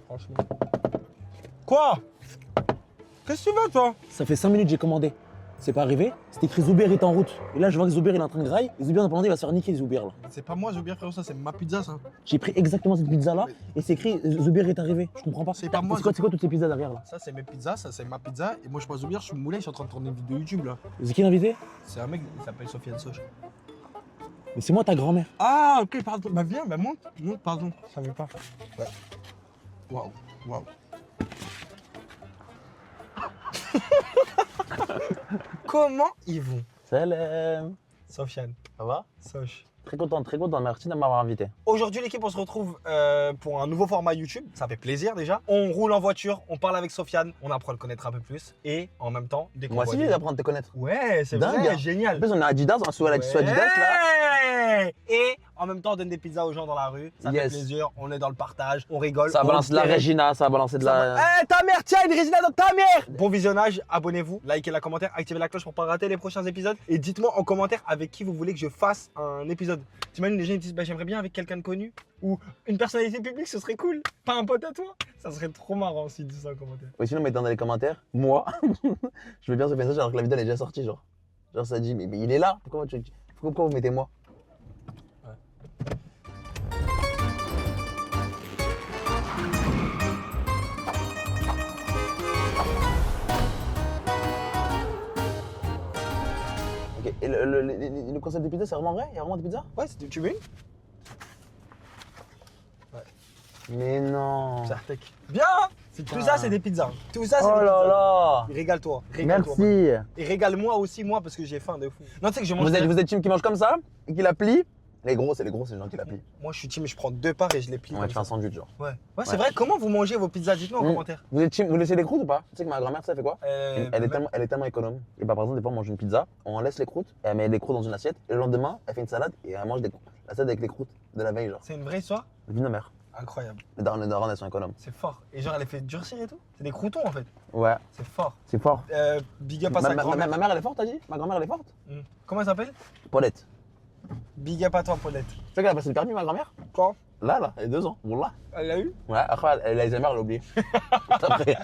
franchement. Quoi? Qu'est-ce que tu veux, toi? Ça fait 5 minutes que j'ai commandé. C'est pas arrivé. C'était écrit Zuber est en route. Et là, je vois que Zuber il est en train de grailler. Et Zuber, il va se faire niquer, Zuber là. C'est pas moi, je veux bien, frérot, ça, c'est ma pizza, ça. J'ai pris exactement cette pizza là et c'est écrit Zuber est arrivé. Je comprends pas. C'est pas moi, C'est quoi toutes ces pizzas derrière là? Ça, c'est mes pizzas, ça, c'est ma pizza. Et moi, je passe au bière, je suis moulé, je suis en train de tourner une vidéo YouTube, là. C'est qui l'invité? C'est un mec, il s'appelle Sofiane Soch. Mais c'est moi ta grand-mère. Ah, ok, pardon. Bah, viens, bah, monte, pardon. Je savais pas. Ouais. Waouh, waouh. Comment ils vont? Salam. Sofiane, Ça va? Soch. Très content, merci de m'avoir invité. Aujourd'hui, l'équipe, on se retrouve pour un nouveau format YouTube. Ça fait plaisir déjà. On roule en voiture, on parle avec Sofiane, on apprend à le connaître un peu plus. Et en même temps, dès qu'on Moi voit aussi, des- d'apprendre à te connaître. Ouais, c'est Dingue, vrai, hein. En génial. plus, on a Adidas, on a sous Adidas là. Et en même temps, on donne des pizzas aux gens dans la rue. Ça fait Yes. plaisir, on est dans le partage, on rigole. Ça a on balancé de la fait- Regina, ça a balancé de la. Eh, ta mère, tiens, une Regina dans ta mère. Bon visionnage, abonnez-vous, likez la commentaire, activez la cloche pour pas rater les prochains épisodes. Et dites-moi en commentaire avec qui vous voulez que je fasse un épisode. T'imagines, les gens ils disent, bah, j'aimerais bien avec quelqu'un de connu ou une personnalité publique, ce serait cool. Pas un pote à toi. Ça serait trop marrant s'ils disent ça en commentaire. Oui, sinon, mettez dans les commentaires, moi, je veux bien ce message alors que la vidéo elle est déjà sortie, genre. Genre, ça dit, mais il est là, pourquoi vous mettez moi? Ok, et le concept de pizza, c'est vraiment vrai? Il y a vraiment des pizzas? Ouais, tu veux une? Mais non. Sartek. Bien. Tout ça, c'est des pizzas. Tout ça, c'est Oh des là pizzas. là. Régale-toi. Régale-toi. Merci. Et régale-moi aussi, moi, parce que j'ai faim de fou. Non, tu sais que je mange. Vous êtes team qui mange comme ça et qui la plie? Les gros, c'est les gens qui la plient. Moi, je suis team, je prends deux parts et je les plie. Ouais, comme tu fais un ça. sandwich, genre. Ouais. Ouais, c'est vrai. Comment vous mangez vos pizzas? Dites-nous en commentaire. Vous êtes team, vous laissez les croûtes ou pas? Tu sais que ma grand-mère, ça fait quoi? Elle est tellement économe. Et bah, par exemple, des fois, on mange une pizza, on laisse les croûtes, elle met les croûtes dans une assiette, et le lendemain, elle fait une salade et elle mange la salade avec les croûtes de la veille, genre. C'est une vraie histoire? Vie de mère. Incroyable. Les darons, elles sont économes. C'est fort. Et genre, elle est fait durcir et tout? C'est des croutons en fait. Ouais, C'est fort. c'est fort. Big up à sa Ma grand-mère. mère, elle est forte, t'as dit? Ma grand-mère, elle est forte? Comment elle s'appelle? Paulette. Big up à toi, Paulette. Tu sais qu'elle a passé le permis, ma grand-mère? Quand? Là, elle a 2 ans. Bon, là. Elle l'a eu? Ouais, après, elle a Alzheimer, elle a oublié. Après.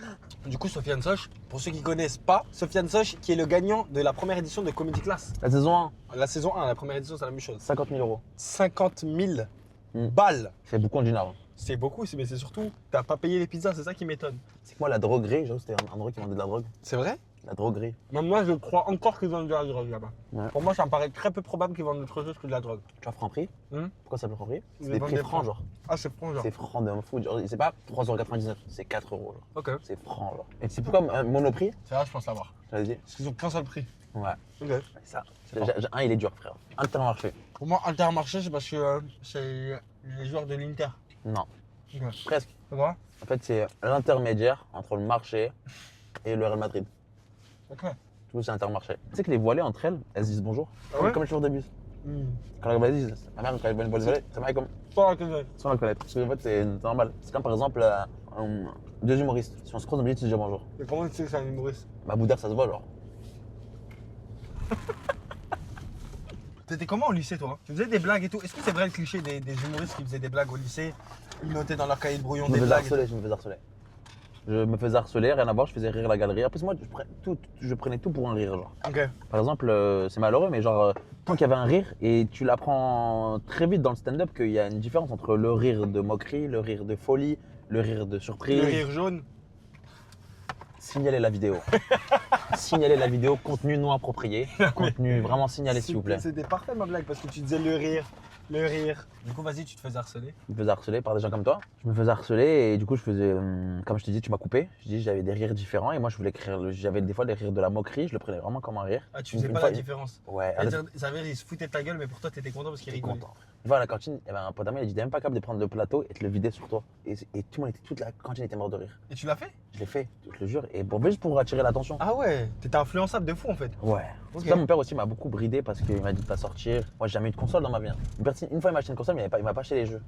Du coup, Sofiane Soch, pour ceux qui connaissent pas, Sofiane Soch qui est le gagnant de la première édition de Comedy Class. La saison 1, La saison 1, la première édition, c'est la même chose. 50 000 euros. 50 000 Mm. balles. C'est beaucoup en dinar. C'est beaucoup, mais c'est surtout, t'as pas payé les pizzas, c'est ça qui m'étonne. C'est que moi, la droguerie, genre, c'était un endroit qui vendait de la drogue. C'est vrai? La droguerie. Même moi, je crois encore qu'ils vendent de la drogue là-bas. Ouais. Pour moi, ça me paraît très peu probable qu'ils vendent autre chose que de la drogue. Tu vois, Franprix? Hmm. Pourquoi ça s'appelle Franprix? Ils C'est des vendent prix des francs, francs. genre. Ah, c'est franc, genre. C'est franc de fou. Genre, c'est pas 3,99€, c'est 4 euros. Genre. Ok. C'est franc, genre. Et c'est pourquoi Monoprix? C'est vrai, je pense l'avoir. J'avais dit. Parce qu'ils ont qu'un seul prix. Ouais. Ok. C'est ça. fort. Un, il est dur, frère. Intermarché. Pour moi, Intermarché, c'est parce que c'est les joueurs de l'Inter. Non. Ok. Presque. C'est quoi? En fait, c'est l'intermédiaire entre le marché et le Real Madrid. Ok. Du coup, c'est Intermarché. Tu sais que les voilées entre elles, elles se disent bonjour. Ah ouais? Comme les chauffeurs de bus. Quand elles disent, ma mère, quand elle voit une voilée, ça m'arrive comme. Pas la connaître. Sans la connaître. Parce qu'en fait, c'est normal. C'est comme par exemple deux humoristes. Si on se croise dans le milieu, tu dis bonjour. Mais comment tu sais que c'est un humoriste? Bah, Boudère, ça se voit, genre. T'étais comment au lycée, toi? Tu faisais des blagues et tout. Est-ce que c'est vrai le cliché des humoristes qui faisaient des blagues au lycée? Ils notaient dans leur cahier de brouillon Je me des faisais blagues. harceler, je me faisais harceler. Je me faisais harceler, rien à voir, je faisais rire la galerie. En plus, moi, je prenais tout pour un rire, genre. Ok. Par exemple, c'est malheureux, mais genre, tant qu'il y avait un rire, et tu l'apprends très vite dans le stand-up qu'il y a une différence entre le rire de moquerie, le rire de folie, le rire de surprise. Le rire jaune. Signalez la vidéo. Signalez la vidéo, contenu non approprié. Contenu vraiment signalé, s'il vous plaît. C'était parfait ma blague parce que tu disais le rire, le rire. Du coup, vas-y, tu te faisais harceler. Je me faisais harceler par des gens comme toi. Je me faisais harceler et du coup, je faisais, comme je te dis, tu m'as coupé. Je dis, j'avais des rires différents et moi, je voulais écrire. J'avais des fois des rires de la moquerie, je le prenais vraiment comme un rire. Ah, tu faisais Une pas fois, la différence. Ouais, C'est-à-dire, ça veut dire, il se foutait de ta gueule, mais pour toi, t'étais content parce qu'il j'étais rigolait. content. Une fois à la cantine, il y avait un pote à moi, il a dit, t'es même pas capable de prendre le plateau et te le vider sur toi. Et tout le monde toute la cantine était mort de rire. Et tu l'as fait? Je l'ai fait, je te le jure, et juste pour attirer l'attention. Ah ouais, t'étais influençable de fou en fait. Ouais. Ok. C'est ça, mon père aussi m'a beaucoup bridé parce qu'il m'a dit de pas sortir. Moi, j'ai jamais eu de console dans ma vie. Hein. Une fois, il m'a acheté une console, mais il m'a pas acheté les jeux.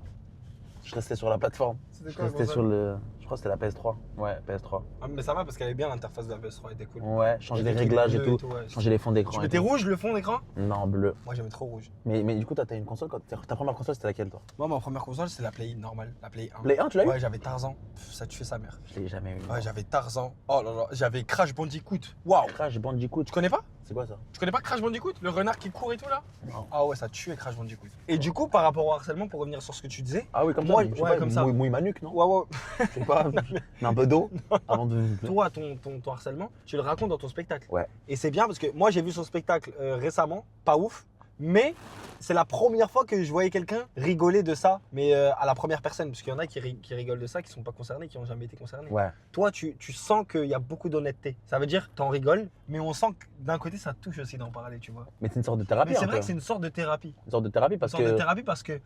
Je restais sur la plateforme. C'était Je quoi restais sur le. Je crois que c'était la PS3. Ouais, PS3. Ah, mais ça va parce qu'elle est bien, l'interface de la PS3 était cool. Ouais, changer les Les trucs réglages et bleus tout. ouais. Changer les fonds d'écran. Tu et mettais tout. rouge le fond d'écran? Non, bleu. Moi j'aimais trop rouge. Mais du coup, toi, t'as une console. Ta première console, c'était laquelle, toi? Moi ma première console c'est la Play normale, la Play 1. Play 1, tu l'as eu? Ouais, j'avais Tarzan. Ça tuait sa mère. Je l'ai jamais eu. Ouais, j'avais Tarzan. Oh là là, j'avais Crash Bandicoot. Waouh. Crash Bandicoot. Tu connais pas? C'est quoi ça? Tu connais pas Crash Bandicoot? Le renard qui court et tout là? Non. Ah ouais, ça tuait Crash Bandicoot. Et du coup, par rapport au harcèlement, pour revenir sur ce que tu disais. Ah oui, comme Moi, ça. Je sais ouais, pas, comme ça. Mouille ma nuque, non? Ouais, ouais. Je sais pas. Mais un peu d'eau avant de. Toi, ton harcèlement, tu le racontes dans ton spectacle. Ouais. Et c'est bien parce que moi, j'ai vu son spectacle récemment, pas ouf, mais c'est la première fois que je voyais quelqu'un rigoler de ça, mais à la première personne. Parce qu'il y en a qui rigolent de ça, qui sont pas concernés, qui n'ont jamais été concernés. Ouais. Toi, tu sens qu'il y a beaucoup d'honnêteté. Ça veut dire que t'en rigoles, mais on sent que d'un côté, ça te touche aussi d'en parler, tu vois. Mais c'est une sorte de thérapie. Mais c'est un vrai peu. que c'est une sorte de thérapie. Une sorte de thérapie parce Une sorte que. de thérapie parce que.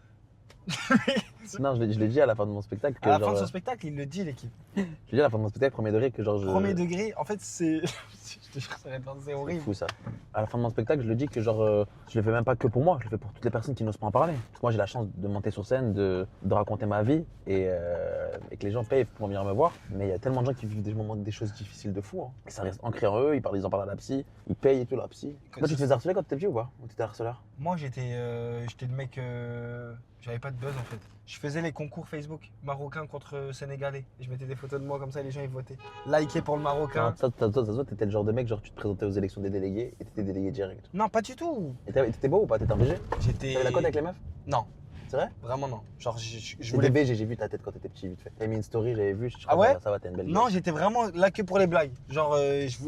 Non, je l'ai dit à la fin de mon spectacle. Que À la genre, fin de son spectacle, il le dit, l'équipe. Je l'ai dit à la fin de mon spectacle, premier degré, que genre. Premier degré, en fait, c'est. Je te jure, ça va être c'est C'est horrible. fou ça. À la fin de mon spectacle, je le dis que genre, je le fais même pas que pour moi, je le fais pour toutes les personnes qui n'osent pas en parler. Parce que moi j'ai la chance de monter sur scène, de raconter ma vie et que les gens payent pour venir me voir. Mais il y a tellement de gens qui vivent des moments, des choses difficiles de fou. Hein. Et ça reste ancré en eux, ils en parlent à la psy, ils payent et tout la psy. Quand Toi tu tu- te faisais harceler quand t'étais petit ou pas? Ou t'étais harceleur? Moi, j'étais le mec. J'avais pas de buzz en fait. Je faisais les concours Facebook marocains contre sénégalais. Et je mettais des photos de moi comme ça et les gens ils votaient. Liker pour le marocain. Ça, t'étais le genre de mec, genre tu te présentais aux élections des délégués et t'étais délégué direct. Non, pas du tout. Et t'étais beau ou pas? T'étais un BG? J'étais. T'avais la cote avec les meufs? Non, C'est vrai? vraiment non. Genre, je J'étais voulais. BG, j'ai vu ta tête quand t'étais petit vite fait. T'avais mis une story, j'avais vu, je Ah ouais? ça va, t'es une belle Non, j'étais vraiment là que pour les blagues. Genre,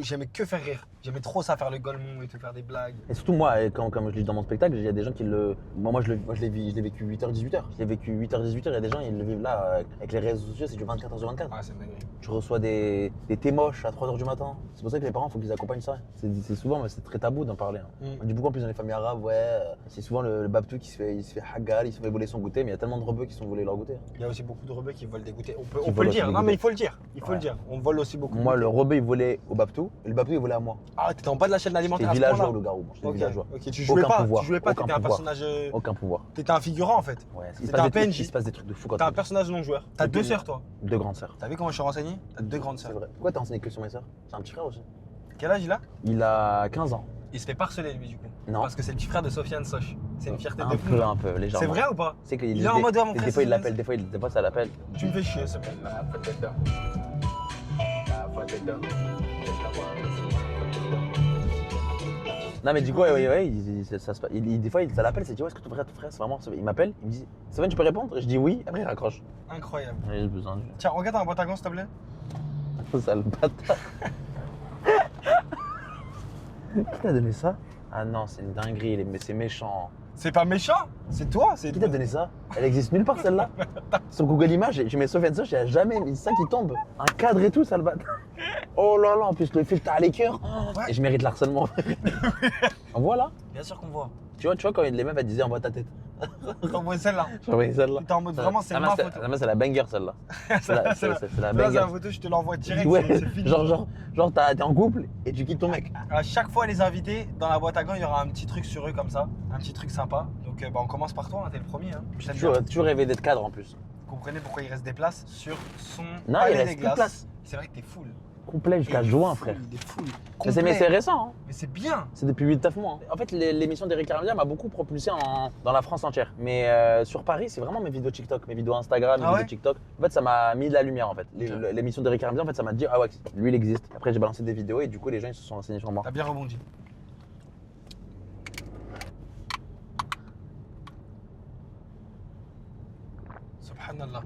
j'aimais que faire rire. J'aimais trop ça, faire le golemon et te faire des blagues. Et surtout moi, comme je le dis dans mon spectacle, il y a des gens qui le... Moi je l'ai vécu 8h, 18h. Je l'ai vécu 8h, 18h, il y a des gens, ils le vivent là, avec les réseaux sociaux, c'est du 24h sur 24. Ah, c'est une dinguerie. Tu reçois des témoches à 3h du matin. C'est pour ça que les parents, il faut qu'ils accompagnent ça. C'est souvent, mais c'est très tabou d'en parler. Hein. On dit beaucoup en plus dans les familles arabes, ouais, c'est souvent le babtou qui il se fait hagal, il se fait voler son goûter, mais il y a tellement de rebeux qui sont volés leur goûter. Hein. Il y a aussi beaucoup de rebeux qui volent des goûters. On peut volent le aussi dire. des Non, mais goûters. il faut le dire. Il faut Ouais. le dire. On vole aussi beaucoup. de Moi, le goûters. rebeu, il volait au babtou, et le babtou, il volait à moi. Ah, t'étais en bas de la chaîne J'étais alimentaire à ce villageois, point-là. le garou. J'étais Ok, villageois. ok, tu jouais Aucun pas, pouvoir, tu jouais pas, aucun t'étais un pouvoir. personnage. Aucun pouvoir. T'étais un figurant en fait. Ouais, C'était un PNJ. il se passe des trucs de fou quand T'es un t'es personnage non joueur. T'as deux sœurs toi. deux grandes sœurs. T'as vu comment je suis renseigné? T'as deux grandes C'est sœurs. vrai. Pourquoi t'as enseigné que sur mes sœurs? C'est un petit frère aussi. Quel âge il a? Il a 15 ans. Il se fait pas harceler lui du coup. Non. Parce que c'est le petit frère de Sofiane Soch. C'est une fierté Un de peu, fou. un peu, légèrement. C'est vrai ou pas? C'est Il est en mode, ouais, mon frère, des fois c'est il l'appelle, des fois ça l'appelle. Tu me fais chier ce mec. Non mais du coup, ouais, des fois ça l'appelle, c'est dit ouais, est-ce que ton frère, c'est vraiment. Il m'appelle, il me dit c'est vrai, tu peux répondre? Je dis oui, après il raccroche. Incroyable. J'ai besoin de. Tiens, regarde dans la boîte à gants s'il te plaît. Sale bâtard. Qui t'a donné ça? Ah non, c'est une dinguerie, mais c'est méchant. C'est pas méchant, c'est toi. C'est Qui t'a donné ça? Elle existe nulle part celle-là. Sur Google Images, je mets Sofiane Soch, il n'y a jamais mis ça qui tombe. Un cadre et tout, sale bâtard. Oh là là, en plus le filtre à l'écœur. Ouais. Et je mérite l'harcèlement. Voilà. Bien sûr qu'on voit. Tu vois quand les meufs elles disaient envoie ta tête. T'envoies celle-là. J'ai envoyé celle-là. T'es en mode vraiment c'est ma photo. C'est la banger celle-là. C'est la Là, c'est la banger. photo, je te l'envoie direct. Ouais, c'est fini. genre t'es en couple et tu quittes ton mec. À chaque fois, les invités, dans la boîte à gants, il y aura un petit truc sur eux comme ça, un petit truc sympa. Donc, on commence par toi, hein, t'es le premier. Hein. Je t'aime bien. J'ai toujours rêvé d'être cadre en plus. Vous comprenez pourquoi il reste des places sur son Non, palais il reste des plus de glaces. place. C'est vrai que t'es full. Complet jusqu'à Il est juin, full, frère. Il est full. Mais c'est Complet. récent, hein. Mais c'est bien. C'est depuis 8-9 mois. Hein. En fait, l'émission d'Eric Caramia m'a beaucoup propulsé dans la France entière. Mais sur Paris, c'est vraiment mes vidéos TikTok, mes vidéos Instagram, mes Ah vidéos ouais TikTok. En fait, ça m'a mis de la lumière en fait. Ok. L'émission d'Eric Caramia, en fait, ça m'a dit ah ouais, lui il existe. Après, j'ai balancé des vidéos et du coup, les gens ils se sont renseignés sur moi. T'as bien rebondi. Subhanallah.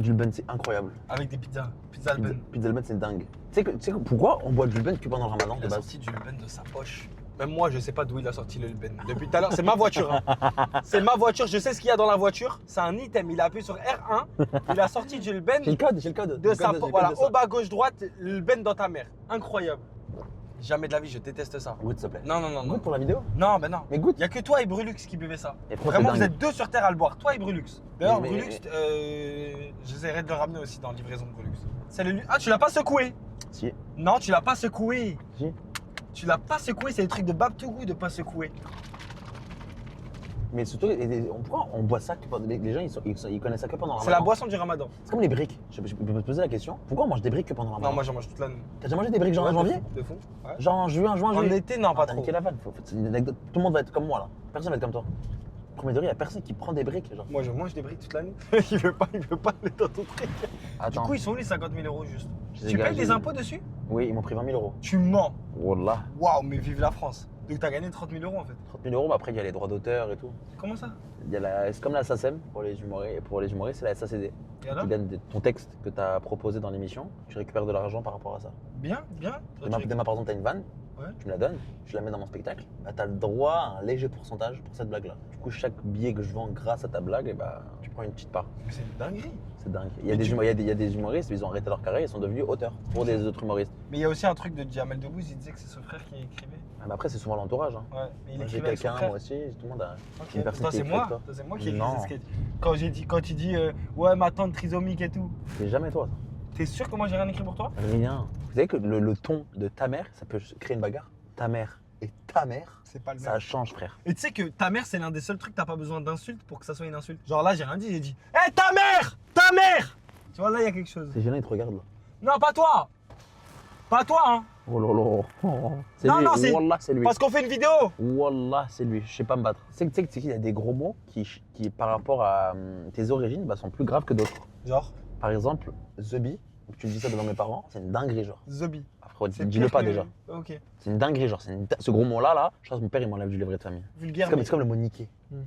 Julben, c'est incroyable. Avec des pizzas. Pizza Alben. Pizza Alben, c'est dingue. Tu sais pourquoi on boit du Julben que pendant le Ramadan Il de a base? sorti du Lben de sa poche. Même moi, je sais pas d'où il a sorti le Lben. Depuis tout à l'heure, c'est ma voiture. Hein. C'est ma voiture, je sais ce qu'il y a dans la voiture. C'est un item. Il a appuyé sur R1. Il a sorti du Lben J'ai le code, j'ai le code. de sa J'ai le poche. code Voilà, de ça. au bas, gauche, droite, le Lben dans ta mère. Incroyable. Jamais de la vie, je déteste ça. Goûte, s'il te plaît. Non, non, non, non. Goûte pour la vidéo. Non, ben non. Mais goûte. Il n'y a que toi et Brulux qui buvez ça. Et pourquoi Vraiment, c'est vous dingue êtes deux sur terre à le boire. Toi et Brulux. D'ailleurs, Mais- Brulux, j'essaierai de le ramener aussi dans livraison de Brulux. C'est le... Ah, tu l'as pas secoué? Si. Non, tu l'as pas secoué. Si. Tu l'as pas secoué, c'est le truc de Babtougou de pas secouer. Mais surtout, pourquoi on boit ça que les gens ils connaissent ça que pendant le C'est la ramadan? boisson du ramadan. C'est comme les briques. Je peux me poser la question. Pourquoi on mange des briques que pendant le ramadan? Non, moi j'en mange toute l'année. T'as déjà mangé des briques genre en Ouais, janvier? De fou. Ouais. Genre en juin, En juillet? été, non, pas T'as trop. niqué la vanne. C'est une anecdote. Tout le monde va être comme moi là. Personne va être comme toi. Premier degré, il y a personne qui prend des briques. Genre. Moi je mange des briques toute l'année. il veut pas aller dans ton truc. Attends. Du coup, ils sont où les 50 000 euros juste? Je les ai Tu payes gagés. des impôts dessus? Oui, ils m'ont pris 20 000 euros. Tu mens. Wallah. Waouh, mais vive la France. Donc t'as gagné 30 000 euros en fait. 30 000 euros, mais après il y a les droits d'auteur et tout. Comment ça? C'est comme la SACEM pour les humoristes, c'est la SACD. Et alors? Tu gagnes ton texte que tu as proposé dans l'émission, tu récupères de l'argent par rapport à ça. Bien. Demain, par exemple, tu as une vanne, Ouais. tu me la donnes, je la mets dans mon spectacle, bah, tu as le droit à un léger pourcentage pour cette blague-là. Du coup, chaque billet que je vends grâce à ta blague, bah, tu prends une petite part. Mais c'est une dinguerie. C'est dingue. Il y, Mais a des tu- humo- il y a des- il y a des humoristes, ils ont arrêté leur carrière, ils sont devenus auteurs pour des autres humoristes. Mais il y a aussi un truc de Jamel Debbouze, il disait que c'est son frère qui écrivait. Ah, bah, après, c'est souvent l'entourage. Hein. Ouais, mais il Moi, j'ai écrivait avec son quelqu'un, frère. moi aussi, tout le monde a. Ok, une personne toi qui c'est écrit moi. avec toi. Toi, c'est moi qui ai écrit Non. ces sketchs. Quand tu dis ouais ma tante trisomique et tout. C'est jamais toi, ça. T'es sûr que moi j'ai rien écrit pour toi? Rien. Vous savez que le ton de ta mère, ça peut créer une bagarre? Ta mère et ta mère, C'est pas le même. ça change, frère. Et tu sais que ta mère c'est l'un des seuls trucs t'as pas besoin d'insultes pour que ça soit une insulte. Genre là j'ai rien dit, j'ai dit hé ta mère! Ta mère! Tu vois là il y a quelque chose. C'est gênant, il te regarde là. Non pas toi! Pas toi hein! Oh là là. C'est Non, lui. non, c'est- Wallah, c'est lui. Parce qu'on fait une vidéo! Wallah, c'est lui. Je sais pas me battre. Tu sais qu'il y a des gros mots qui par rapport à tes origines, bah, sont plus graves que d'autres. Genre, Par exemple, The Bee, tu dis ça devant mes parents, c'est une dinguerie, genre. Zombie. Après, C'est dis-le pire pas que- déjà. Ok. C'est une dinguerie, genre. Ce gros mot-là, je pense que mon père, il m'enlève du livret de famille. Vulgaire. C'est comme le mot niquer. Hmm.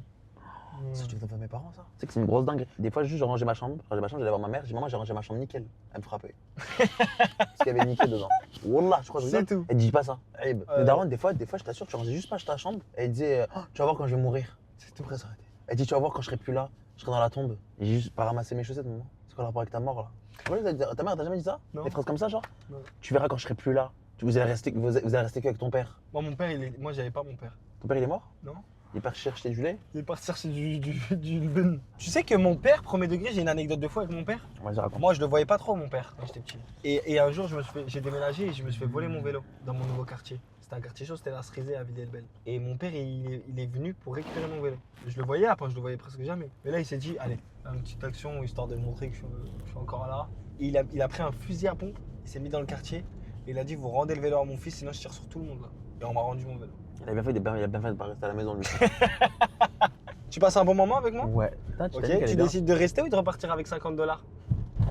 Ça, tu le donnes à mes parents, ça? Tu sais que c'est une grosse dinguerie. Des fois, juste, je rangeais ma chambre, j'allais voir ma mère, je dis, maman, j'ai rangé ma chambre nickel. Elle me frappait. Parce qu'il y avait niqué dedans. Wallah, je crois que je C'est rigole. tout. Elle dit pas ça. Aïe, Euh. mes darons, des fois, je t'assure, tu rangeais juste pas ta chambre. Et elle disait, oh, tu vas voir quand je vais mourir. C'est tout. Après, ça arrêtait. Elle dit, tu vas voir quand je serai plus là, je serai dans la tombe. Et j'ai juste pas ramassé mes chaussettes, maman. C'est quoi le rapport avec ta mort, là? Ta mère, t'as jamais dit ça? Non. Des phrases comme ça, genre? Non. Tu verras quand je serai plus là. Vous allez rester qu'avec ton père. Moi mon père moi j'avais pas mon père. Ton père, il est mort? Non. Il est parti chercher du lait? Il est parti chercher du ben. Tu sais que mon père, premier degré, j'ai une anecdote de fois avec mon père. Vas-y, raconte. Moi, je le voyais pas trop, mon père, quand j'étais petit. Et un jour, j'ai déménagé et je me suis fait voler mon vélo dans mon nouveau quartier. C'était un quartier chaud, c'était la Cerisée à Villiers-le-Bel. Et mon père, il est venu pour récupérer mon vélo. Je le voyais, après, je le voyais presque jamais. Mais là, il s'est dit, allez, une petite action, histoire de montrer que je suis encore là. Et il a pris un fusil à pompe, il s'est mis dans le quartier. Et il a dit, vous rendez le vélo à mon fils, sinon je tire sur tout le monde là. Et on m'a rendu mon vélo. Il a bien fait de pas rester à la maison, lui. Tu passes un bon moment avec moi? Ouais. Putain, Ok, t'as dit qu'elle est tu bien. décides de rester ou de repartir avec 50 $?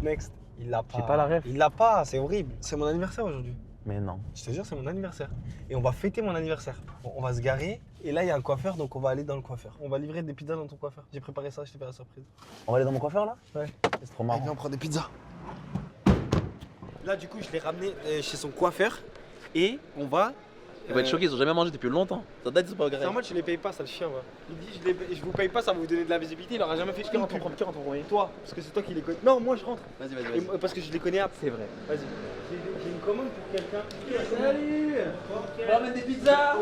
Next. Il l'a pas. J'ai pas la ref. Il l'a pas, c'est horrible. C'est mon anniversaire aujourd'hui. Mais non. Je te jure, c'est mon anniversaire. Et on va fêter mon anniversaire. Bon, on va se garer. Et là, il y a un coiffeur, donc on va aller dans le coiffeur. On va livrer des pizzas dans ton coiffeur. J'ai préparé ça, je t'ai fait la surprise. On va aller dans mon coiffeur, là? Ouais. C'est trop marrant. on prend des pizzas. Là, du coup, je l'ai ramené chez son coiffeur. Et on va. Ils vont être choqués, ils ont jamais mangé depuis longtemps. Ça date, ils sont pas au C'est normal, je les paye pas, ça le chien, va. Il dit, je vous paye pas, ça va vous donner de la visibilité. Il aura jamais fait de pub. Qui rentre en premier? Toi, parce que c'est toi qui les connais. Non, moi je rentre. Vas-y, Et moi, parce que je les connais après. C'est vrai. Vas-y. J'ai une commande pour quelqu'un. Salut! On ramène des pizzas!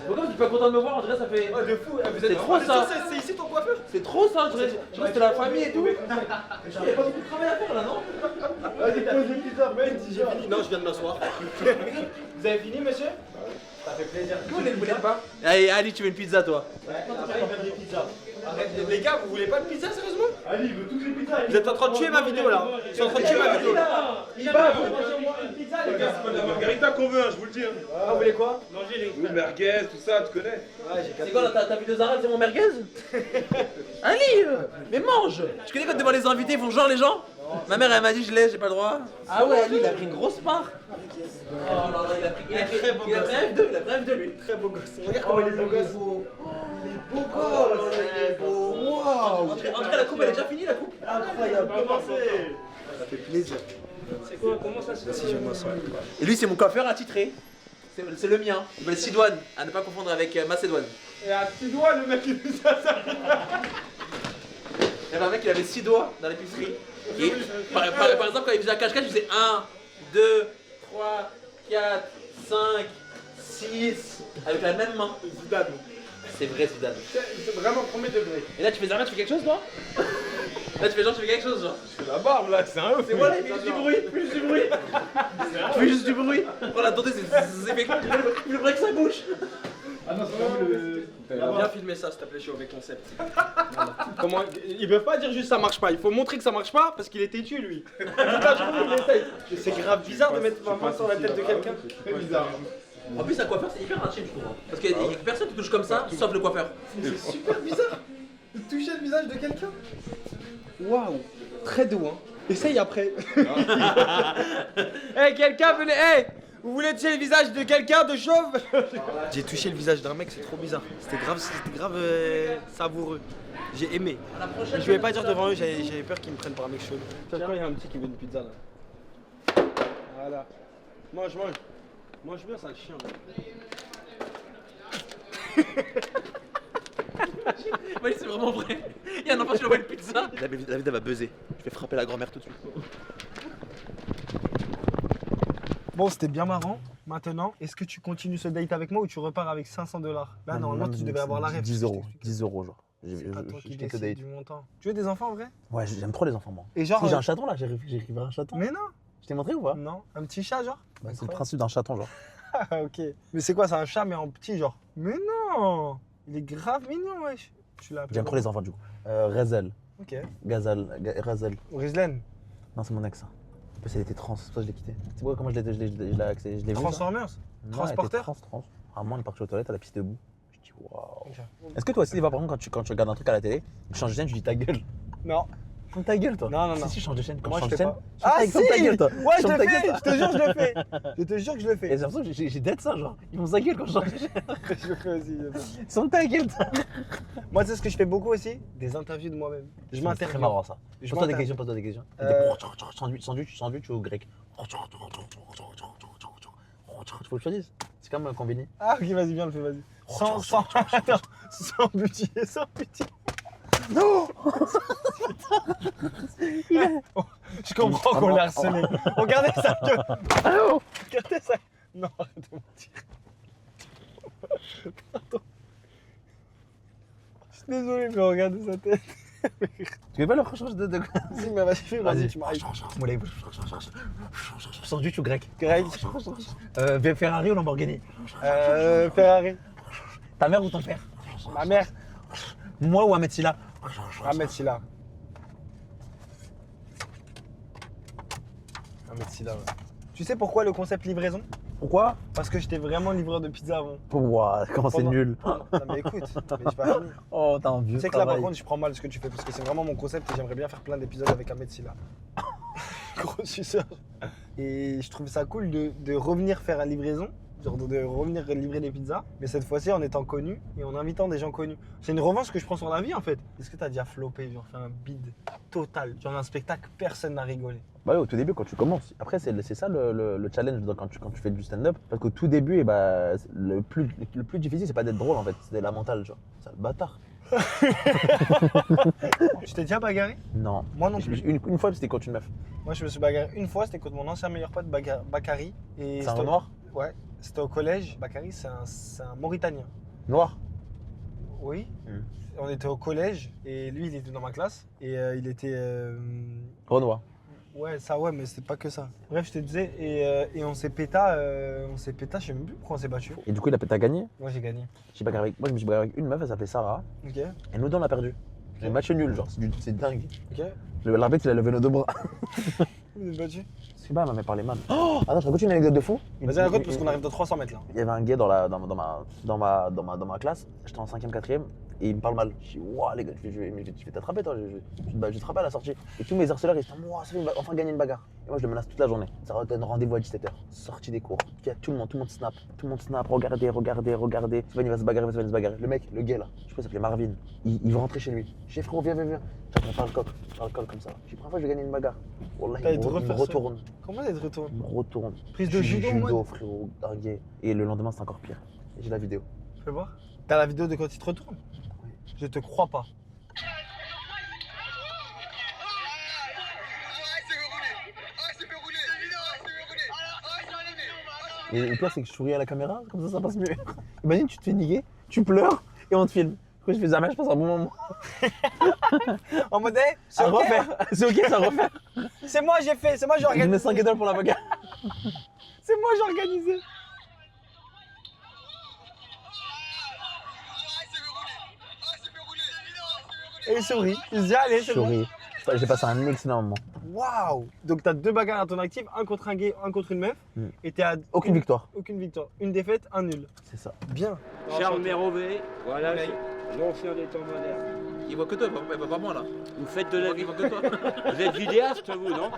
Pourquoi tu es pas content de me voir? On dirait ça fait. Oh, de fou, vous C'est êtes trop, ça. C'est ici ton coiffeur? C'est trop ça, je dirais que c'était la famille et tout. J'avais pas beaucoup de travail à faire là, non? Vas-y, pose les pizzas, mec. J'ai fini. Non, je viens de m'asseoir. Vous avez fini, monsieur? Ça fait plaisir. Vous voulez pas? Allez, Ali, tu veux une pizza toi? Après, il veut des pizzas. Arrête, les gars, vous voulez pas de pizza, sérieusement? Ali, il veut toutes les pizzas. Vous êtes en train de tuer ma vidéo là. Ils sont en train de tuer ma vidéo là. Il bat! Une pizza, les gars. C'est pas de la margarita qu'on veut, hein, je vous le dis. Hein. Ah, vous voulez quoi? Oui, merguez, tout ça, tu connais. Ouais, j'ai C'est capté. quoi là, ta vidéo Zara, c'est mon merguez? Ali! Mais mange! Tu connais quand devant les invités, ils font genre les gens? Ma mère elle m'a dit je l'ai, j'ai pas le droit. Ah ouais, lui il a pris une grosse part. Oh là là, il a pris F2, il a pris F2 lui. Très beau gosse. Regarde comment il est beau gosse. Il est beau gosse. Il est beau. Waouh. André, la coupe elle est déjà finie la coupe? Incroyable. Ça fait plaisir. C'est quoi? Comment ça se fait? Si je m'assois. Et lui c'est mon coiffeur attitré. C'est le mien. Il s'appelle Sidoine, à ne pas confondre avec Macédoine. Et à 6 doigts, le mec il nous a ça. Il y avait un mec qui avait 6 doigts dans l'épicerie. Et par exemple, quand il faisait un cache-cache, il faisait 1, 2, 3, 4, 5, 6 avec la même main. Zidane. C'est vrai, Zidane. C'est vraiment premier degré. Et là, tu fais Zara, tu fais quelque chose, toi? Là, tu fais genre, tu fais quelque chose, genre. C'est la barbe là, c'est un ouf. C'est voilà, il fait juste du bruit, il fait juste du bruit. Il fait juste du bruit. Voilà, attendez, c'est plus vrai que ça bouge. Ah non, c'est pas le. Bien filmer ça, s'il te plaît, je suis avec concept. Voilà. Comment... Ils peuvent pas dire juste ça marche pas, il faut montrer que ça marche pas parce qu'il est têtu lui. C'est grave bizarre de mettre ma main sur la tête de quelqu'un. C'est bizarre. En plus, un coiffeur, c'est hyper intime, je trouve. Parce qu'il y a personne qui touche comme ça, sauf le coiffeur. C'est super bizarre de toucher le visage de quelqu'un. Waouh, très doux hein. Essaye après. Hey, quelqu'un venez, hey, vous voulez toucher le visage de quelqu'un de chauve? J'ai touché le visage d'un mec, c'est trop bizarre. C'était grave savoureux. J'ai aimé. Je vais pas dire devant eux, j'avais peur qu'ils me prennent pour un mec chelou. Tiens, il y a un petit qui veut une pizza là. Voilà. Mange. Mange bien, sale chien. Oui, c'est vraiment vrai. Il y a un enfant qui envoie une pizza. David elle va buzzer. Je vais frapper la grand-mère tout de suite. Bon, c'était bien marrant. Maintenant, est-ce que tu continues ce date avec moi ou tu repars avec 500 $? Là, normalement, tu devais avoir la rêve. 10 euros. 10 euros, genre. C'est pas toi qui te décide date. du montant. Tu veux des enfants en vrai? Ouais, j'aime trop les enfants, moi. Et genre. Si j'ai un chaton là, j'ai récupéré un chaton. Mais non. Je t'ai montré ou pas? Non. Un petit chat, genre? Bah, c'est le principe d'un chaton, genre. Ah, ok. Mais c'est quoi? C'est un chat, mais en petit, genre? Mais non. Il est grave mignon, wesh. Tu l'as appelé J'aime trop les enfants, du coup. Rezel, Ok. Gazal, Rezel. Rizlen. Non, c'est mon ex, ça. En plus, elle était trans, c'est pour ça que je l'ai quittée. Tu sais pas comment je l'ai accès? Je l'ai vu. ça Transformers. Non, Transporteur. elle était trans. À un moment, on est parti aux toilettes, elle a pissé debout. Je dis waouh. Ok. Est-ce que toi aussi, par exemple, quand tu regardes un truc à la télé, tu changes de chaîne, tu dis ta gueule? Non. Ferme ta gueule, toi. Non. Si, je change de chaîne. Quand Moi, je je change fais de chaîne, pas. Ah, si. ferme ta gueule, toi. Ouais, je Ferme le ta gueule, fais. toi. Je te jure, je le fais. Je te jure que je le Et fais. j'ai l'impression que j'ai d'être ça, genre. Ils font sa gueule quand je change de chaîne. Je le fais aussi. Ferme ta gueule, toi. Moi, tu sais ce que je fais beaucoup aussi? Des interviews de moi-même. Je C'est très m'interviewe. marrant, ça. Je Pose-toi des m'interviewe. questions. Sandwich ou grec. Faut que je choisisse. C'est comme un combini. Ah, ok, vas-y, viens, le fais, vas-y. Attends, sans budget. Non. Je comprends qu'on l'a harcelé. Regardez sa gueule. Regardez ça. Non, arrête de mentir. Pardon. Je suis désolé, mais regardez sa tête. Tu veux pas le change de Si, mais vas-y, fais, vas-y, tu m'arrives. Sandwich ou grec. Greg, Ferrari ou Lamborghini. Ferrari, Ta mère ou ton père. ma mère, Moi ou Ahmed Silla. Ahmed Silla. Ahmed Silla, ouais. Tu sais pourquoi le concept livraison? Pourquoi? Parce que j'étais vraiment livreur de pizza avant. Ouah, comment c'est Pendant- nul. Non, mais écoute, mais j'ai pas fini. Oh, t'as un vieux Tu sais que là, par travail. contre, je prends mal ce que tu fais parce que c'est vraiment mon concept et j'aimerais bien faire plein d'épisodes avec Ahmed Silla. Gros suceur. Et je trouve ça cool de revenir faire la livraison, genre de revenir livrer des pizzas, mais cette fois-ci en étant connu et en invitant des gens connus. C'est une revanche que je prends sur la vie en fait. Est-ce que t'as déjà floppé, genre fait un bide total, genre un spectacle, personne n'a rigolé? Bah ouais, au tout début, quand tu commences. Après, c'est ça le challenge quand tu fais du stand-up. Parce qu'au tout début, eh bah, le plus difficile, c'est pas d'être drôle en fait, c'est la mentale, genre. C'est le bâtard. Tu t'es déjà bagarré? Non. Moi non plus. Une fois, c'était contre une meuf. Moi je me suis bagarré une fois, c'était contre mon ancien meilleur pote Bakary. Et C'est un c'était- noir? Ouais, c'était au collège. Bakary, c'est un Mauritanien. Noir. Oui. Hmm. On était au collège et lui il était dans ma classe et il était. Renoir. Ouais, ça ouais, mais c'était pas que ça. Bref, je te disais, et on s'est péta, je sais même plus pourquoi on s'est battu. Et du coup, t'as gagné. Moi j'ai gagné. Moi, je me suis bagarré avec une meuf, elle s'appelait Sarah. Ok, Et nous deux, on a perdu. Le match nul, genre, c'est dingue. ok. L'arbitre, il a levé nos deux bras. Vous êtes battu? Je sais pas, elle m'avait parlé mal. Oh, attends, je raconte une anecdote de fou. Vas-y, raconte parce qu'on arrive de 300 mètres là. Il y avait un gars dans ma classe, j'étais en 5ème, 4ème, et il me parle mal. Je dis, waouh, les gars, je vais t'attraper, toi, je vais te frapper à la sortie. Et tous mes harceleurs, ils se disent, waouh, ça fait enfin gagner une bagarre. Et moi, je le menace toute la journée. Ça donne rendez-vous à 17h. Sortie des cours. Il y a tout le monde snap. Tout le monde snap, regardez. Sven, il va se bagarrer, Le mec, le gars là, je sais pas, il s'appelait Marvin. Il veut rentrer chez lui. Je dis, frérot, viens. J'apprends pas le coq comme ça. Je dis, première fois, je vais gagner une bagarre. Wallah, T'as il été me refaire ça. retourne. Comment ça te retourne? Il me retourne. Prise de judo en mode? frérot, dingue. Et le lendemain, c'est encore pire. Et j'ai la vidéo. Fais voir. T'as la vidéo de quand il te retourne? Je te crois pas. Et le pire, c'est que je souris à la caméra, comme ça passe mieux. Imagine, tu te fais niquer, tu pleures et on te filme. Du coup, je fais ça, je passe un bon moment. En mode, hey, c'est À ok, refaire. C'est ok, ça à refaire. c'est moi j'ai fait, c'est moi j'ai Je mets organisé. 5 étoiles pour l'avocat. C'est moi j'ai organisé. Et il sourit. Il se dit, allez, c'est bon. Souris. J'ai passé un excellent moment. Waouh. Donc t'as 2 bagarres à ton actif, un contre un gay, un contre une meuf. Et t'es à Aucune victoire. aucune victoire. Une défaite, un nul. C'est ça. Bien. Charles Mérové, voilà, l'ancien des temps modernes. Il voit que toi, il voit pas moi là. Vous faites de la Il vie. voit que toi. Vous êtes vidéaste, vous, non?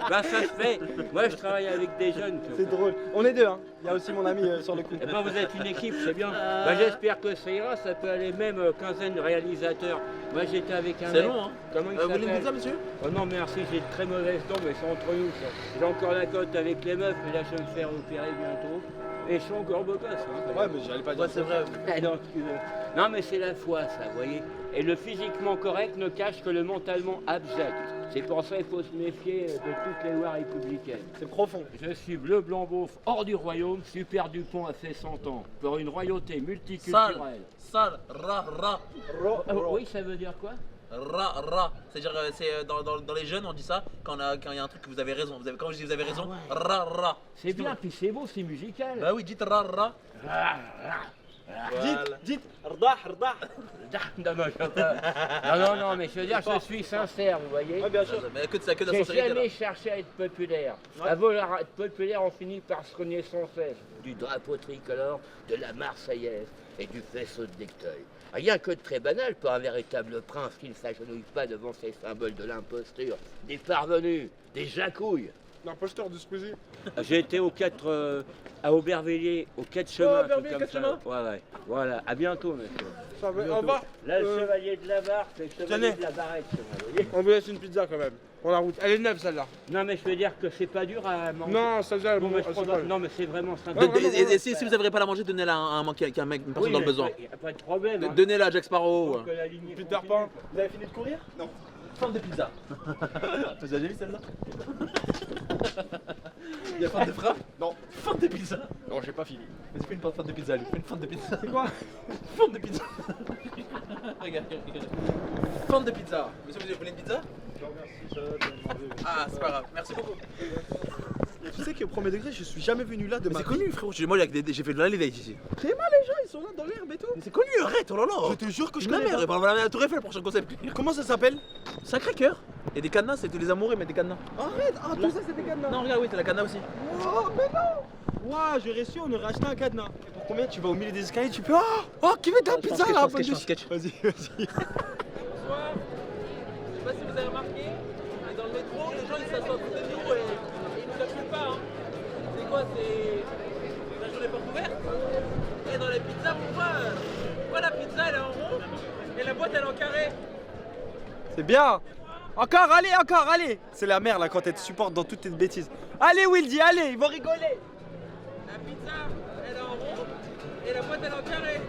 Bah, ça se fait. Moi, je travaille avec des jeunes. C'est drôle. On est 2, hein. Il y a aussi mon ami sur le coup. Eh ben, vous êtes une équipe, c'est bien. Bah, j'espère que ça ira. Ça peut aller même quinzaine de réalisateurs. Moi, j'étais avec un C'est mec. long, hein. Comment il Vous voulez une s'appelle? pizza, monsieur? Oh non, merci, j'ai de très mauvaises dents, mais c'est entre nous, ça. J'ai encore la cote avec les meufs, mais là, je vais me faire opérer bientôt. Et je suis encore beau gosse, hein. Ouais, mais j'allais pas dire. Ouais, c'est vrai. Ah non, excusez-moi. Non, mais c'est la foi, ça, vous voyez. Et le physiquement correct ne cache que le mentalement abject. C'est pour ça qu'il faut se méfier de toutes les lois républicaines. C'est profond. Je suis bleu, blanc, beauf, hors du royaume. Super Dupont a fait 100 ans. Pour une royauté multiculturelle. Sale, ra. Oui, ça veut dire quoi? Ra. C'est-à-dire, dans les jeunes, on dit ça quand il y a un truc que vous avez raison. Quand je dis vous avez raison, ra. C'est bien, puis c'est beau, c'est musical. Bah oui, dites ra. Dites, rdah. Non, mais je veux dire, je suis sincère, vous voyez. Ouais, bien sûr. Mais que de la J'ai sincérité là. jamais cherché à être populaire. À vouloir être populaire, on finit par se cogner sans cesse. Du drapeau tricolore, de la Marseillaise et du faisceau de Necteuil. Rien que de très banal pour un véritable prince qui ne s'agenouille pas devant ces symboles de l'imposture. Des parvenus, des jacouilles. L'imposteur de Squeezie. J'ai été aux 4 à Aubervilliers, aux 4 chemins. Aubervilliers, tout comme 4 ça. chemins Ouais. Voilà, à bientôt, monsieur. Ça va, au revoir. Là, le chevalier de la barre, c'est le chevalier Tenez. de la barrette, vous voyez. On vous laisse une pizza quand même. Pour la route. Elle est neuve celle-là. Non, mais je veux dire que c'est pas dur à manger. Non, celle-là, elle Bon, mais je elle se prends- colle. non, mais c'est vraiment sympa. Ouais, vraiment, Et si vous n'arrivez pas à la manger, donnez-la à un mec, une personne dans le besoin. Il n'y a pas de problème. hein. Donnez-la à Jack Sparrow. Faut que la lignée Peter continue. Pan. Vous avez fini de courir? Forme de pizza. Tu as déjà vu celle-là? Il y a forme de frappe? Non. Forme de pizza. Non, j'ai pas fini. Vas-y, fais une forme de pizza, lui. Fais une forme de pizza. C'est quoi? Forme de pizza. Regarde. Forme de pizza. Monsieur, vous voulez une pizza? Ah, c'est pas grave. Merci beaucoup. Tu sais que premier degré, je suis jamais venu là de Mais ma c'est vie. connu, frérot. Moi, j'ai fait de la levée ici. C'est mal les gens, ils sont là dans l'herbe et tout. Mais c'est connu, arrête, oh là là. Je te jure que je Non, connais mais pas. on va aller à la Tour Eiffel, prochain concept. Comment ça s'appelle? Sacré-Cœur. Il y a des cadenas, c'est tous les amoureux, mais des cadenas. Arrête, ah tout ça c'est des cadenas. Non, regarde, oui, t'as la cadenas aussi. Oh mais non. Ouah, j'aurais su, on aurait acheté un cadenas. Et pour combien tu vas au milieu des escaliers, tu peux. Oh, qui veut de la pizza là? je pense sketch. Vas-y. Bonsoir. Je sais pas si vous avez remarqué, mais dans le métro, les gens ils s'assoient à côté de nous et ils nous calculent pas. Hein. C'est quoi? C'est la journée porte ouverte? Et dans les pizzas, pourquoi la pizza elle est en rond et la boîte elle est en carré? C'est bien. Encore, allez. C'est la mère là quand elle te supporte dans toutes tes bêtises. Allez Wildy, allez, ils vont rigoler. La pizza elle est en rond et la boîte elle est en carré.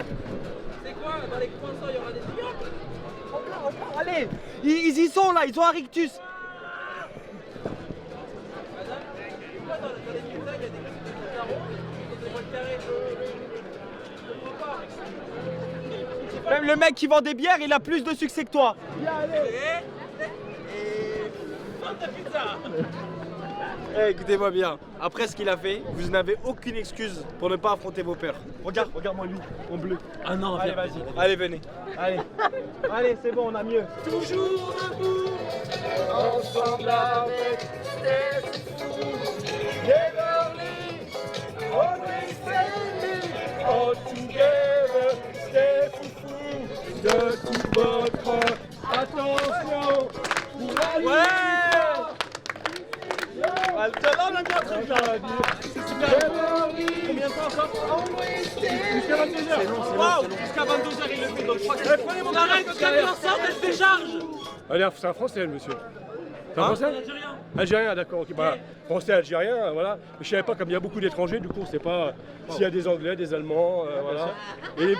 C'est quoi? Dans les croissants il y aura des triangles? Encore, allez. Ils y sont là, ils ont un rictus. Madame, pourquoi dans les pizzas il y a des carreaux et des boîtes carrées? Je comprends pas. Même le mec qui vend des bières, il a plus de succès que toi. Eh, écoutez-moi bien, après ce qu'il a fait, vous n'avez aucune excuse pour ne pas affronter vos peurs. Regarde-moi lui, en bleu. Ah non, Allez, vas-y, allez, venez. Allez, c'est bon, on a mieux. Toujours debout, ensemble avec Steph Never leave, always standing, all together, Steph Foufou, de toute votre attention pour la lutte. Là, on a mis un truc là. C'est super. Combien de temps encore? Jusqu'à 22h. Waouh, jusqu'à 22h il le fait, donc je crois que prenez mon arrête, jusqu'à 22h, elle décharge. Allez, c'est un Français, le monsieur. C'est un Français? Algérien, d'accord, ok. Bah, français, algérien, voilà. Mais je savais pas, comme il y a beaucoup d'étrangers, du coup, on sait pas s'il y a des Anglais, des Allemands, voilà. Et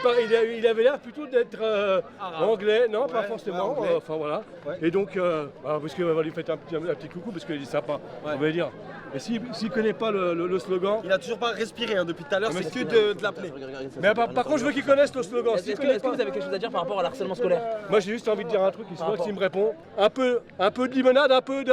il avait l'air plutôt d'être anglais, non, pas forcément, anglais. enfin voilà. Ouais. Et donc, parce que va lui faites un petit coucou, parce qu'il est sympa, on va dire. Et s'il connaît pas le slogan, Il a toujours pas respiré hein, depuis tout à l'heure, mais c'est que c'est- de l'appeler. mais par contre, je veux qu'il connaisse le slogan. Est-ce S'il que, connaît est-ce que pas- vous avez quelque chose à dire par rapport à l'harcèlement scolaire? Moi, j'ai juste envie de dire un truc, il se voit s'il me répond. Un peu de limonade, un peu de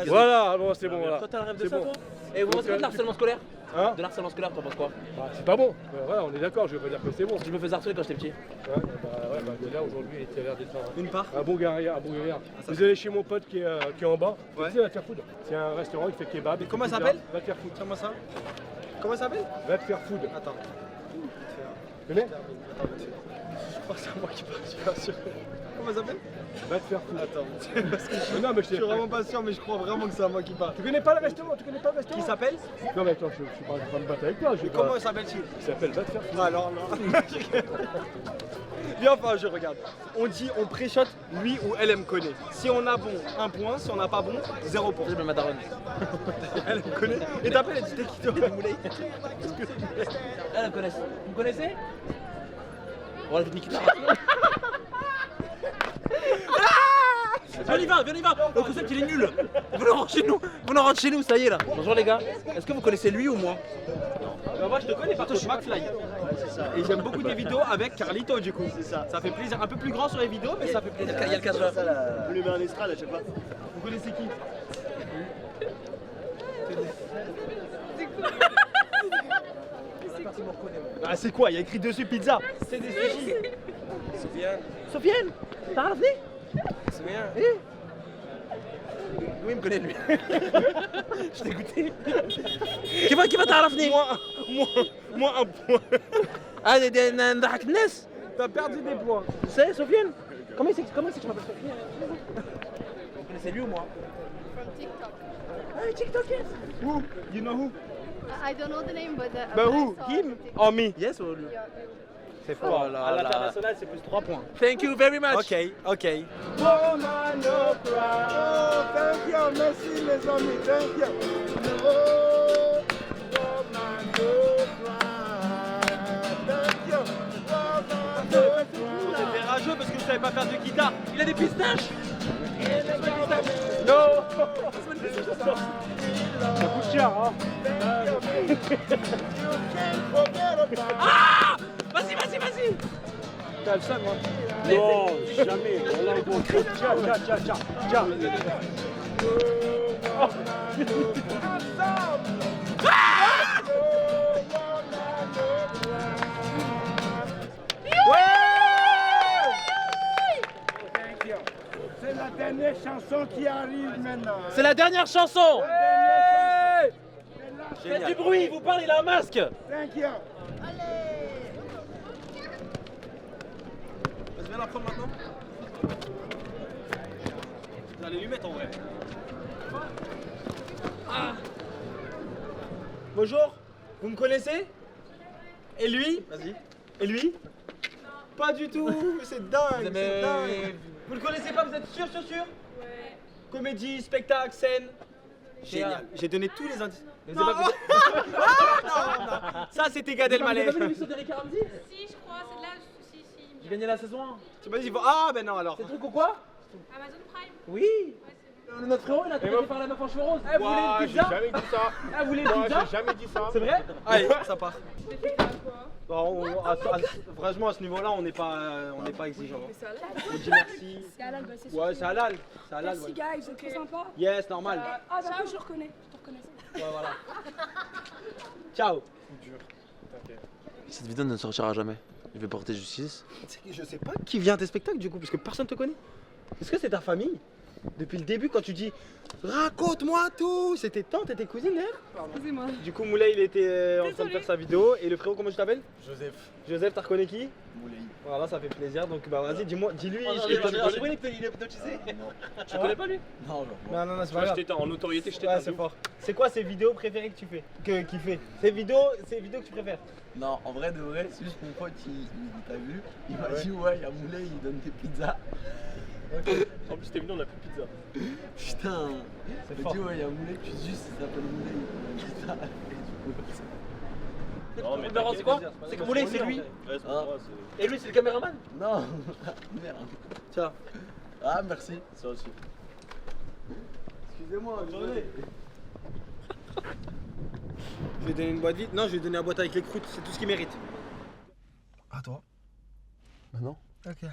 Voilà, bon, c'est bon, voilà. Toi, t'as le rêve de C'est ça, bon. toi Et vous pensez quoi de l'harcèlement scolaire Hein? De l'harcèlement scolaire, t'en penses quoi Bah, c'est pas bon. Voilà, on est d'accord, je veux pas dire que c'est bon. Je me faisais harceler quand j'étais petit. Là, aujourd'hui, il a l'air d'être Une part. un bon guerrier, un bon guerrier. Vous allez chez mon pote qui est en bas. Ouais. Tu sais, va te faire food. C'est un restaurant qui fait kebab. Et comment il fait ça pizza. s'appelle? Va te faire food. Comment ça? Comment ça s'appelle? Va te faire food. Attends. Tu connais? Attends, je crois que c'est moi qui parle, je suis pas sûr. Comment ça s'appelle? Va te faire food. Attends. Parce que Non, mais je suis vraiment pas sûr, mais je crois vraiment que c'est à moi qui parle. Tu connais pas le restaurant? Tu connais pas le restaurant? Qui s'appelle? Non, mais attends, je suis pas en train de me battre avec toi. Je vais pas- Comment s'appelle-t-il? Il s'appelle Va te faire food. Alors, non. Viens, enfin, je regarde. On dit, on pré-shot, lui ou elle me connaît. Si on a bon, 1 point. Si on n'a pas bon, 0 point. Je me madaronne. Elle me connaît. Et t'appelles, elle dit t'es qui toi? Elle me connaît. Vous me connaissez On va niquer Viens, on y va. Le concept il est nul. Vous rentrez chez nous, ça y est là. Bonjour les gars. Est-ce que vous connaissez lui ou moi? Moi je te connais parce que je suis McFly. Et j'aime beaucoup tes vidéos avec Carlito du coup. C'est ça. Ça fait plaisir. Un peu plus grand sur les vidéos, mais ça fait plaisir. Il y a le cadre. Vous le met en estrade à chaque fois. Vous connaissez qui? Ah c'est quoi? Il y a écrit dessus pizza. C'est des sushis. Sofiane T'as raflé Sofiane Oui, il me connaît lui. Je t'ai goûté. Qui va t'as raflé Moi 1 point. Ah, نضحك الناس. T'as perdu des points. C'est Sofiane Comment c'est que je m'appelle Sofiane? Vous connaissez lui ou moi? From TikTok. Ah, TikTok, yes. Who? You know who? I don't know the name, but But I who? saw Him the TikTok. or me? Yes or lui? Yeah. C'est fort. Oh là À là. l'international, c'est plus 3 points. Thank you very much. Ok. Oh, man, no cry. Oh, thank you, merci les amis, thank you. Oh, man, no cry. Thank you. Oh, man, no Vous êtes des rageux parce que vous savez pas faire de guitare. Il a des pistaches. No. Ça coûte cher, hein. Ah Vas-y. T'as le seum, hein? Non, jamais. Voilà, bon, tiens. C'est la dernière chanson qui arrive maintenant. C'est la dernière chanson. Faites Génial. du bruit, il vous parle, il a un masque. Thank you. Vas-y, viens la prendre maintenant. Vous allez lui mettre en vrai. Ah. Bonjour, vous me connaissez? Et lui? Vas-y. Et lui? Pas du tout, c'est dingue, c'est dingue. Vous le connaissez pas, vous êtes sûr? Ouais. Comédie, spectacle, scène. Génial. J'ai donné tous les indices. Non. Non. Ça c'était Gad Elmaleh. Vous avez vu l'émission d'Eric Ramsey? Si, je crois, c'est de là. Si. J'ai gagné la saison 1. Tu m'as dit, ah ben non alors. C'est le truc ou quoi? Amazon Prime. Oui. Notre frérot, il a été par la meuf en cheveux roses. Eh, vous voulez une J'ai pizza? jamais dit ça. Eh, vous voulez une Moi, pizza? j'ai jamais dit ça. C'est vrai? Allez, ça part. C'est fait quoi? Bon, franchement, à ce niveau-là, on n'est pas exigeant. On dit merci. C'est halal, bah c'est Ouais, c'est halal. C'est halal. Merci Ouais. guys, c'est trop sympa. Yes, normal. Ah, d'accord, je le reconnais. Je te reconnais. Ouais, voilà. Ciao. Cette vidéo ne sortira jamais. Je vais porter justice. Je sais pas qui vient à tes spectacles du coup, parce que personne te connaît. Est-ce que c'est ta famille? Depuis le début, quand tu dis raconte-moi tout, c'était tante et tes cousines d'ailleurs? Excusez-moi. Du coup, Moulay il était en train de faire sa vidéo. Et le frérot, comment tu t'appelles? Joseph. Joseph, t'as reconnu qui? Moulay. Voilà, ça fait plaisir. Donc, bah vas-y, dis-moi, dis-lui. Il est hypnotisé. Tu connais pas lui? Non, Non, c'est pas grave. En notoriété, je t'ai Ouais, c'est fort. C'est quoi ces vidéos préférées que tu fais? Qu'il fait? Ces vidéos que tu préfères? Non, en vrai de vrai, c'est juste mon pote, il t'a vu. Il m'a dit, ouais, il y a Moulay, il donne des pizzas. En plus, t'es venu, on a plus de pizza. Putain. C'est Il m'a fort. dit, ouais, il y a Moulay, puis juste, il s'appelle Moulay, il donne des pizzas. Et du coup, Non, mais marrant, c'est quoi? C'est que Moulay, c'est lui. Ah. Et lui, c'est le caméraman. non, merde. Tiens. Ah, merci. Ça aussi. Excusez-moi, désolé. Je vais donner une boîte vide. Non, je vais donner la boîte avec les croûtes, c'est tout ce qu'il mérite. À toi. Bah non. Ok.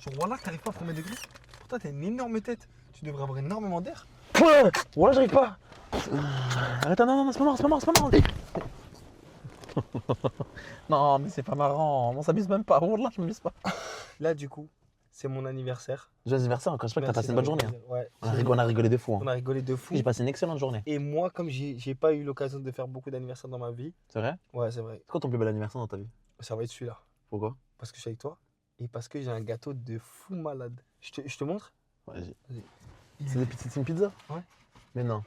Genre, voilà, t'arrives pas à premier degré. Pourtant, t'as une énorme tête. Tu devrais avoir énormément d'air. Voilà, j'arrive pas. Arrête, non, c'est pas marrant, c'est pas marrant, c'est pas marrant. Non, mais c'est pas marrant. On s'amuse même pas. Wallah, je m'amuse pas. Là, du coup, c'est mon anniversaire. Joyeux anniversaire, encore j'espère que t'as passé une bonne journée. Hein. Ouais. On a rigolé de fou. Hein. On a rigolé de fou. J'ai passé une excellente journée. Et moi, comme j'ai pas eu l'occasion de faire beaucoup d'anniversaires dans ma vie. C'est vrai? Ouais, c'est vrai. C'est quoi ton plus bel anniversaire dans ta vie? Ça va être celui-là. Pourquoi? Parce que je suis avec toi. Et parce que j'ai un gâteau de fou malade. Je te montre? Vas-y. C'est une pizza? Ouais. Mais non.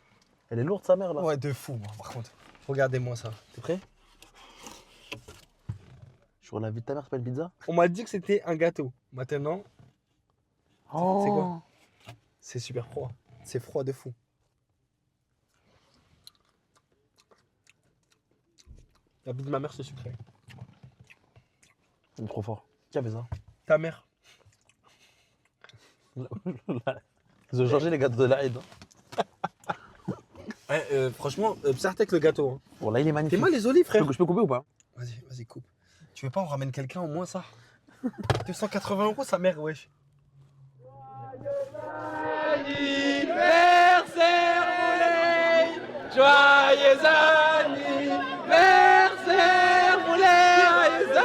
Elle est lourde sa mère là. Ouais, de fou, moi, par contre. Regardez-moi ça. T'es prêt? Sur la vie de ta mère, c'est pas une pizza? On m'a dit que c'était un gâteau. Maintenant, Oh. c'est quoi? C'est super froid. C'est froid de fou. La vie de ma mère, c'est sucré. C'est trop fort. Qui a fait ça? Ta mère. Ils ont changé les gâteaux de l'Aïd. Ouais, franchement, Psartek le gâteau. Hein. Bon, là, il est T'es magnifique. mal les olives, frère. Je peux couper ou pas? Vas-y, coupe. Tu veux pas, on ramène quelqu'un au moins ça? 280 € sa mère, wesh. Anniversaire, Moulay! Joyeux anniversaire, Moulay! Joyeux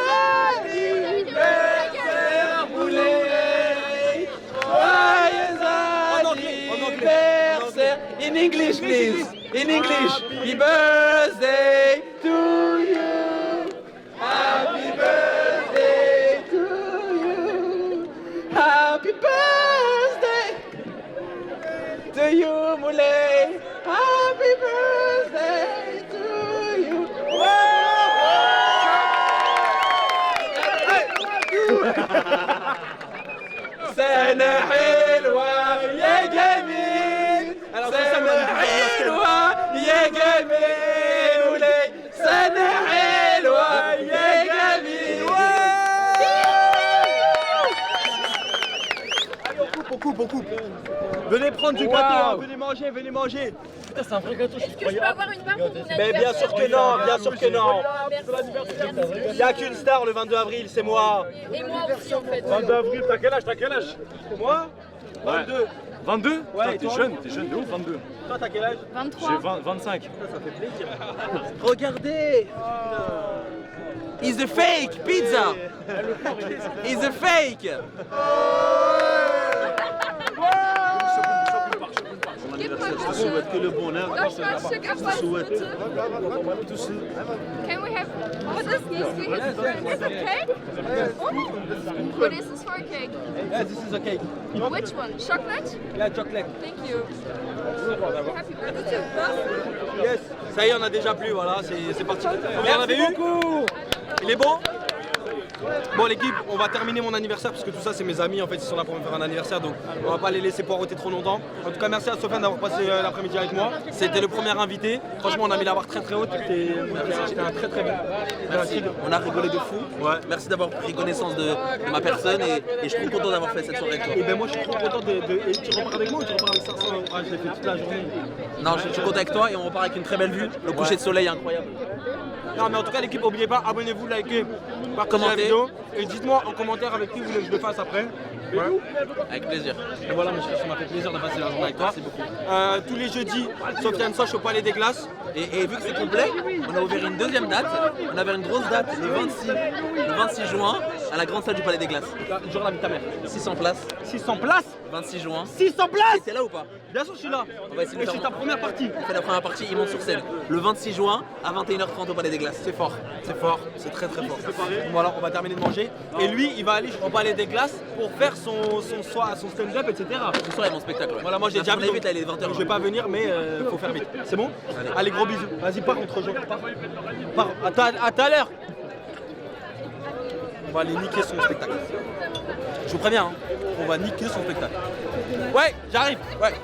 anniversaire, Moulay! Joyeux anniversaire! In English, please! In English! Happy birthday to you! Happy birthday to you! Happy birthday! To you, Moulay. Happy birthday to you. سنة حلوة يا جميل. سنة حلوة يا جميل مولاي. سنة حلوة يا جميل. On coupe. Venez prendre du gâteau, hein, venez manger. Putain, c'est un vrai gâteau, je suis Est-ce que je peux avoir une part pour mon Mais bien sûr que non, bien sûr que non. Merci. Il n'y a qu'une star le 22 avril, c'est moi. Et moi aussi, en fait. 22 avril, t'as quel âge? Moi 22. 22? Ouais, et T'es toi jeune de ouf, 22. Toi, t'as quel âge? 23. J'ai 25. Ça fait plaisir. Regardez. It's a fake pizza. It's a fake. Que le bonheur. Can we have what is this? Is it cake? What is this for a cake? Yeah, this is a cake. Which one? Chocolate? Yeah, chocolate. Thank you. Happy birthday to Yes. Ça y est, on a déjà plus, voilà, c'est parti. Combien on avait eu? Il est bon? Bon l'équipe, on va terminer mon anniversaire parce que tout ça c'est mes amis en fait, ils sont là pour me faire un anniversaire donc on va pas les laisser poireauter trop longtemps. En tout cas merci à Sofiane d'avoir passé l'après-midi avec moi. C'était le premier invité. Franchement on a mis la barre très très haute. C'était un très très bien. Merci. On a rigolé de fou. Ouais. Merci d'avoir pris connaissance de ma personne et je suis trop content d'avoir fait cette soirée avec toi. Et ben moi je suis trop content et tu repars avec moi ou tu repars avec 500 €? Je l'ai fait toute la journée. Non, je suis content avec toi et on repart avec une très belle vue. Le coucher de soleil incroyable. Non mais en tout cas l'équipe, n'oubliez pas, abonnez-vous, likez, partagez la vidéo et dites-moi en commentaire avec qui vous voulez que je le fasse après. Ouais. Avec plaisir. Et voilà monsieur, ça m'a fait plaisir de passer la journée avec toi. Merci beaucoup. Tous les jeudis, Sofiane Soch au Palais des Glaces. Et vu que c'est complet, on a ouvert une deuxième date. On avait une grosse date le 26 juin à la grande salle du Palais des Glaces. Genre la vie de ta mère. 600 places. 600 places 26 juin. 600 places. T'es là ou pas? Bien sûr je suis là. On va essayer de Et faire c'est ta première partie. On fait la première partie, il monte sur scène. Le 26 juin à 21h30 au Palais des Glaces. C'est fort, c'est très très fort. Voilà, on va terminer de manger. Et lui, il va aller au Palais des Glaces pour faire son stand-up, etc. Ce soir, il y a mon spectacle. Ouais. Voilà, moi j'ai déjà vu. vite, elle est 20h. Je vais pas venir, mais faut faire vite. C'est bon? Allez, gros bisous. Vas-y, pars entre gens. Pars. À tout à l'heure. On va aller niquer son spectacle. Je vous préviens, hein, on va niquer son spectacle. Ouais, j'arrive. Ouais.